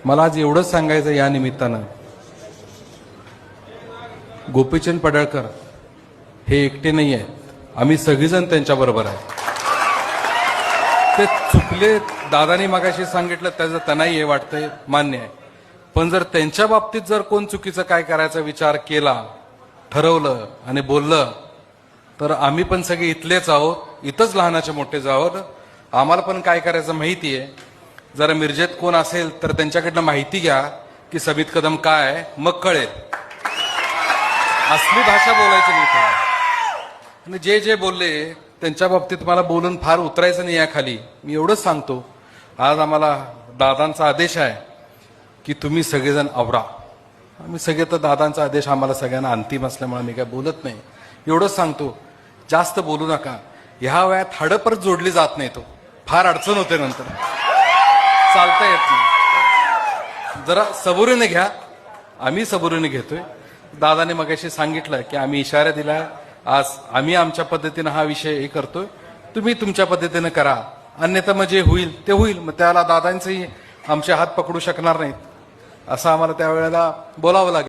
मला आज एवढंच सांगायचं या निमित्तानं, गोपीचंद पडळकर हे एकटे नाही आहेत, आम्ही सगळीजण त्यांच्याबरोबर आहे. ते चुकले, दादानी मगाशी सांगितलं त्याचं त्यांनाही हे वाटतंय, मान्य आहे. पण जर त्यांच्या बाबतीत जर कोण चुकीचं काय करायचा विचार केला, ठरवलं आणि बोललं, तर आम्ही पण सगळे इथलेच आहोत, इथंच लहानाचे मोठे आहोत. आम्हाला पण काय करायचं माहिती आहे. जरा मिरजेत कोण असेल तर त्यांच्याकडनं माहिती घ्या की समीत कदम काय आहे, मग कळेल. असली भाषा बोलायची नाही. आणि जे जे बोलले त्यांच्या बाबतीत मला बोलून फार उतरायचं नाही या खाली. मी एवढंच सांगतो, आज आम्हाला दादांचा आदेश आहे की तुम्ही सगळेजण आवरा. आम्ही सगळे तर दादांचा आदेश आम्हाला सगळ्यांना अंतिम असल्यामुळे मी काय बोलत नाही. एवढंच सांगतो, जास्त बोलू नका. ह्या वयात हाडं परत जोडली जात नाही, तो फार अडचण होते, नंतर चालता येत नाही. जरा सबुरीने घ्या, आम्ही सबुरीने घेतोय. दादाने मगाशी सांगितलं की आम्ही इशारा दिला, आज आम्ही आमच्या पद्धतीनं हा विषय हे करतोय, तुम्ही तुमच्या पद्धतीनं करा, अन्यथा मग जे होईल ते होईल. मग त्याला दादांचंही आमचे हात पकडू शकणार नाहीत, असं आम्हाला त्यावेळेला बोलावं लागेल.